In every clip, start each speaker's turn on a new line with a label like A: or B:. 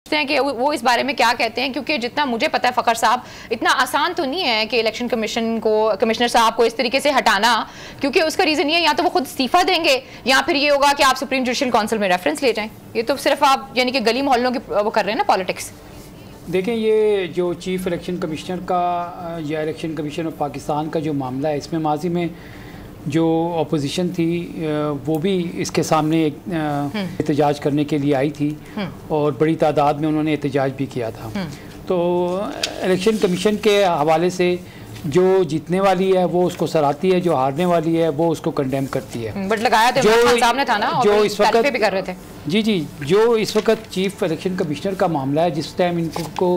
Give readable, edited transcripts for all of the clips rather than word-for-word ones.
A: हैं कि वो इस बारे में क्या कहते हैं, क्योंकि जितना मुझे पता है फ़खर साहब, इतना आसान तो नहीं है कि इलेक्शन कमीशन को, कमिश्नर साहब को इस तरीके से हटाना, क्योंकि उसका रीज़न ये है या तो वो खुद इस्तीफा देंगे या फिर ये होगा कि आप सुप्रीम जुडिशल काउंसिल में रेफरेंस ले जाएं। ये तो सिर्फ आप यानी कि गली मोहल्लों की वो कर रहे हैं ना पॉलिटिक्स।
B: देखें, ये जो चीफ इलेक्शन कमिश्नर का या इलेक्शन कमीशन ऑफ पाकिस्तान का जो मामला है, इसमें माजी में जो अपोजिशन थी वो भी इसके सामने एहतजाज करने के लिए आई थी और बड़ी तादाद में उन्होंने एहतजाज भी किया था। तो इलेक्शन कमीशन के हवाले से जो जीतने वाली है वो उसको सराहती है, जो हारने वाली है वो उसको कंडेम करती है।
A: बट लगाया तो जो सामने था ना,
B: जो इस वक्त
A: भी कर रहे थे।
B: जी, जो इस वक्त चीफ इलेक्शन कमिश्नर का मामला है, जिस टाइम इनको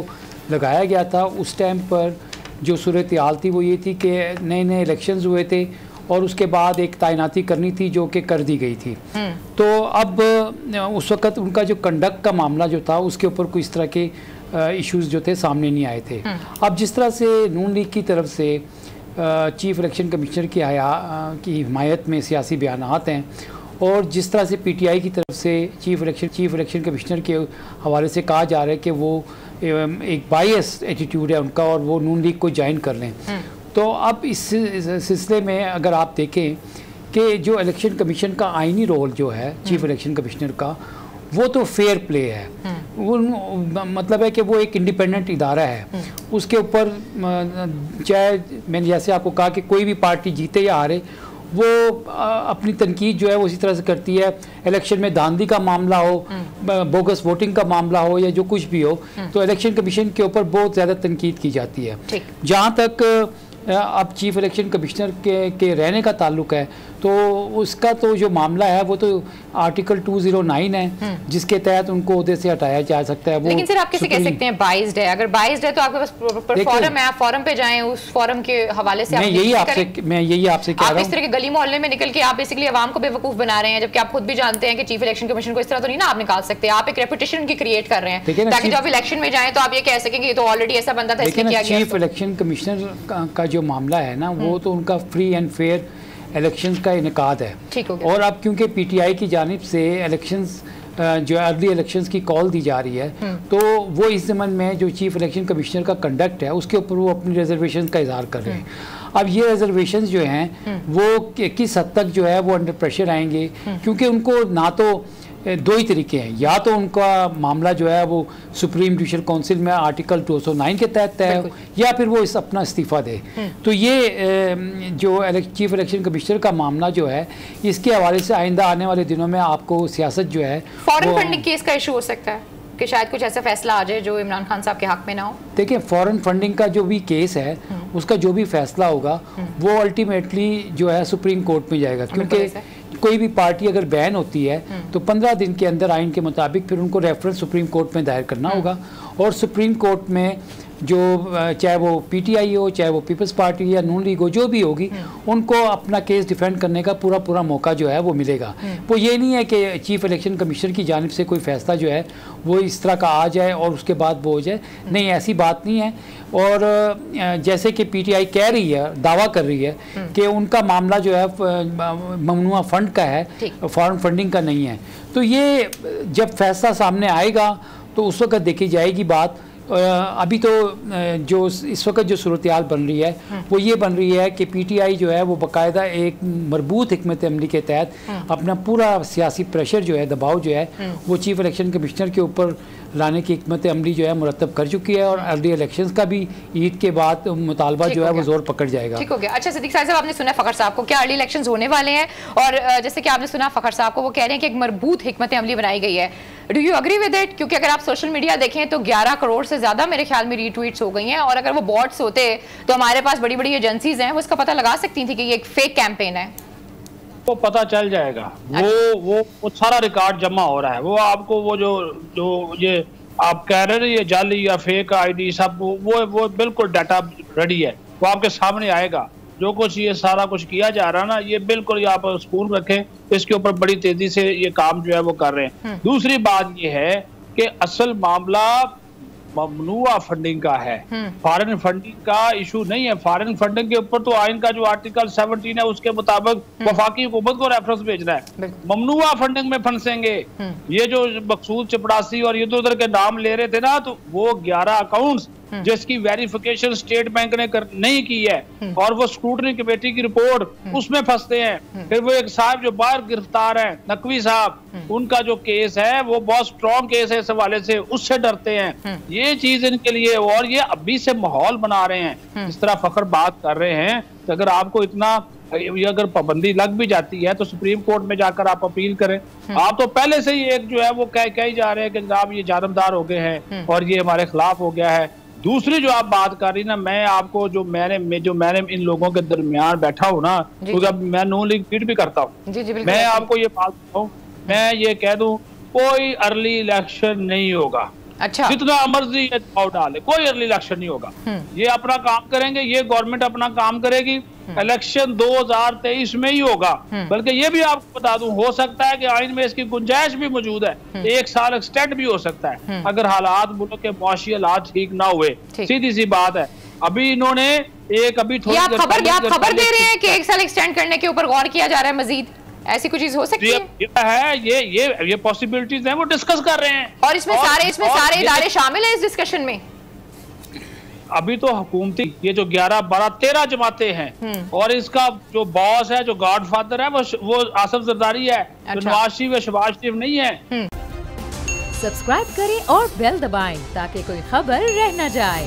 B: लगाया गया था उस टाइम पर जो सूरत हाल थी वो ये थी कि नए नए इलेक्शंस हुए थे और उसके बाद एक तैनाती करनी थी जो कि कर दी गई थी। तो अब उस वक़्त उनका जो कंडक्ट का मामला जो था उसके ऊपर कोई इस तरह के इश्यूज़ जो थे सामने नहीं आए थे। अब जिस तरह से नून लीग की तरफ से चीफ इलेक्शन कमिश्नर की हिमायत में सियासी बयानात हैं और जिस तरह से पीटीआई की तरफ से चीफ इलेक्शन कमिश्नर के हवाले से कहा जा रहा है कि वो एक बायस एटीट्यूड है उनका और वो नून लीग को ज्वाइन कर लें। तो अब इस सिलसिले में अगर आप देखें कि जो इलेक्शन कमीशन का आईनी रोल जो है चीफ इलेक्शन कमिश्नर का, वो तो फेयर प्ले है। वो मतलब है कि वो एक इंडिपेंडेंट इदारा है। उसके ऊपर चाहे मैंने जैसे आपको कहा कि कोई भी पार्टी जीते या हारे, वो अपनी तनकीद जो है वो इसी तरह से करती है। इलेक्शन में धांधली का मामला हो, बोगस वोटिंग का मामला हो या जो कुछ भी हो, तो इलेक्शन कमीशन के ऊपर बहुत ज़्यादा तनकीद की जाती है। जहाँ तक अब चीफ इलेक्शन कमिश्नर के रहने का ताल्लुक है, तो उसका तो जो मामला है वो तो आर्टिकल 209 है जिसके तहत उनको उहदे से हटाया जा सकता है। वो
A: लेकिन सर आप कैसे कह सकते हैं बाइज्ड है? अगर बाइज्ड है तो आपके पास फॉरम है, आप फॉरम पे जाएं, उस फॉरम के हवाले से
B: मैं यही आपसे कह रहा हूं।
A: इस तरह के गली मोहल्ले में निकल के आप बेसिकली आवाम को बेवकूफ बना रहे हैं, जबकि आप खुद भी जानते हैं कि चीफ इलेक्शन कमीशन को इस तरह तो नहीं ना आप निकाल सकते। आप एक रेपुटेशन की क्रिएट कर रहे हैं ताकि जब इलेक्शन में जाए तो आप ये कह सकें कि ये तो ऑलरेडी ऐसा बंदा था, इसलिए किया गया।
B: चीफ इलेक्शन कमिश्नर का जो मामला है ना, वो तो उनका फ्री एंड फेयर इलेक्शंस का इनकाद है।
A: ठीक हो गया।
B: और अब क्योंकि पीटीआई की जानिब से इलेक्शंस जो अर्ली इलेक्शंस की कॉल दी जा रही है, तो वो इस ज़मन में जो चीफ इलेक्शन कमिश्नर का कंडक्ट है उसके ऊपर वो अपनी रिजर्वेशन का इजहार कर रहे हैं। अब ये रिजर्वेशंस जो हैं वो किस हद तक जो है वो अंडर प्रेशर आएंगे, क्योंकि उनको ना तो दो ही तरीके हैं, या तो उनका मामला जो है वो सुप्रीम जुडिशल काउंसिल में आर्टिकल 209 के तहत तय हो या फिर वो अपना इस्तीफ़ा दे। तो ये जो चीफ इलेक्शन कमिश्नर का मामला जो है, इसके हवाले से आइंदा आने वाले दिनों में आपको सियासत जो है
A: फॉरेन फंडिंग केस का इशू हो सकता है कि शायद कुछ ऐसा फैसला आ जाए जो इमरान खान साहब के हक में ना हो।
B: देखिए, फॉरेन फंडिंग का जो भी केस है उसका जो भी फैसला होगा वो अल्टीमेटली जो है सुप्रीम कोर्ट में जाएगा, क्योंकि कोई भी पार्टी अगर बैन होती है तो 15 दिन के अंदर आइन के मुताबिक फिर उनको रेफरेंस सुप्रीम कोर्ट में दायर करना होगा। और सुप्रीम कोर्ट में जो चाहे वो पीटीआई हो, चाहे वो पीपल्स पार्टी या नून लीग हो, जो भी होगी, उनको अपना केस डिफेंड करने का पूरा मौका जो है वो मिलेगा। वो ये नहीं है कि चीफ इलेक्शन कमिश्नर की जानिब से कोई फैसला जो है वो इस तरह का आ जाए और उसके बाद वो हो जाए, नहीं, ऐसी बात नहीं है। और जैसे कि पीटीआई कह रही है, दावा कर रही है कि उनका मामला जो है ममनुआ फंड का है, फॉरेन फंडिंग का नहीं है। तो ये जब फैसला सामने आएगा तो उस वक्त देखी जाएगी बात। अभी तो जो इस वक्त जो सूरत हाल बन रही है वो ये बन रही है कि पीटीआई जो है वो बाकायदा एक मरबूत हिकमत अमली के तहत अपना पूरा सियासी प्रेशर जो है, दबाव जो है, वो चीफ इलेक्शन कमिश्नर के ऊपर लाने की हिकमत अमली जो है मुरतब कर चुकी है। और अर्ली इलेक्शंस का भी ईद के बाद मुतालबा जो है वो जोर पकड़ जाएगा।
A: ठीक हो गया। अच्छा सिद्दीक साहब, आपने सुना फ़खर साहब को, क्या अर्ली इलेक्शंस होने वाले हैं? और जैसे कि आपने सुना फ़खर साहब को, वो कह रहे हैं कि एक मरबूत हिकमत अमली बनाई गई है। Do you agree with it? क्योंकि अगर आप सोशल मीडिया देखें तो 11 करोड़ से ज़्यादा मेरे ख्याल में रीट्वीट्स हो गई हैं, और अगर वो बॉट्स होते तो हमारे पास बड़ी बड़ी एजेंसीज हैं, वो इसका पता लगा सकती थी कि ये एक फेक कैंपेन है।
C: वो पता चल जाएगा। वो सारा रिकॉर्ड जमा हो रहा है। वो आपको वो जो ये आप कह रहे हैं ये जाली या फेक आईडी सब, वो बिल्कुल डाटा रेडी है, वो आपके सामने आएगा। जो कुछ ये सारा कुछ किया जा रहा है ना, ये बिल्कुल ये आप स्कूल रखें, इसके ऊपर बड़ी तेजी से ये काम जो है वो कर रहे हैं। दूसरी बात ये है कि असल मामला ममनुआ फंडिंग का है, फॉरेन फंडिंग का इशू नहीं है। फॉरेन फंडिंग के ऊपर तो आइन का जो आर्टिकल 17 है उसके मुताबिक वफाकी हुकूमत को रेफरेंस भेजना है। ममनुआ फंडिंग में फंसेंगे। ये जो मकसूद चपड़ासी और इधर उधर के नाम ले रहे थे ना, तो वो 11 अकाउंट्स जिसकी वेरिफिकेशन स्टेट बैंक ने नहीं की है और वो स्क्रूटनी कमेटी की रिपोर्ट उसमें फंसते हैं। फिर वो एक साहब जो बाहर गिरफ्तार हैं, नकवी साहब, उनका जो केस है वो बहुत स्ट्रॉन्ग केस है, इस हवाले से उससे डरते हैं। ये चीज इनके लिए, और ये अभी से माहौल बना रहे हैं। इस तरह फखर बात कर रहे हैं तो अगर आपको इतना ये अगर पाबंदी लग भी जाती है तो सुप्रीम कोर्ट में जाकर आप अपील करें। आप तो पहले से ही एक जो है वो कह ही जा रहे हैं कि जनाब ये जानबदार हो गए हैं और ये हमारे खिलाफ हो गया है। दूसरी जो आप बात कर रही ना, मैं आपको जो मैंने इन लोगों के दरमियान बैठा हूँ ना, क्योंकि अब मैं नून लीग फीड भी करता हूँ, मैं आपको ये बात बताऊँ, मैं ये कह दूं कोई अर्ली इलेक्शन नहीं होगा।
A: अच्छा,
C: जितना मर्जी ये दबाव डाले, कोई अर्ली इलेक्शन नहीं होगा। ये अपना काम करेंगे, ये गवर्नमेंट अपना काम करेगी। इलेक्शन 2023 में ही होगा। बल्कि ये भी आपको बता दूं, हो सकता है कि आइन में इसकी गुंजाइश भी मौजूद है, 1 साल एक्सटेंड भी हो सकता है अगर हालात मुल्क के मुआशी हालात ठीक ना हुए। सीधी सी बात है। अभी इन्होंने अभी थोड़ी
A: आप खबर दे रहे हैं कि 1 साल एक्सटेंड करने के ऊपर गौर किया जा रहा है, मजीद ऐसी कुछ चीज हो सकती है?
C: ये पॉसिबिलिटीज हैं, वो डिस्कस कर रहे हैं।
A: और इसमें सारे इदारे शामिल हैं इस डिस्कशन में?
C: अभी तो हुकूमती ये जो 11, 12, 13 जमातें हैं और इसका जो बॉस है, जो गॉडफादर है, वो आसिफ जरदारी है। अच्छा। जो नवाज शरीफ व शहबाज शरीफ नहीं है।
D: सब्सक्राइब करें और बेल दबाएं ताकि कोई खबर रह न जाए।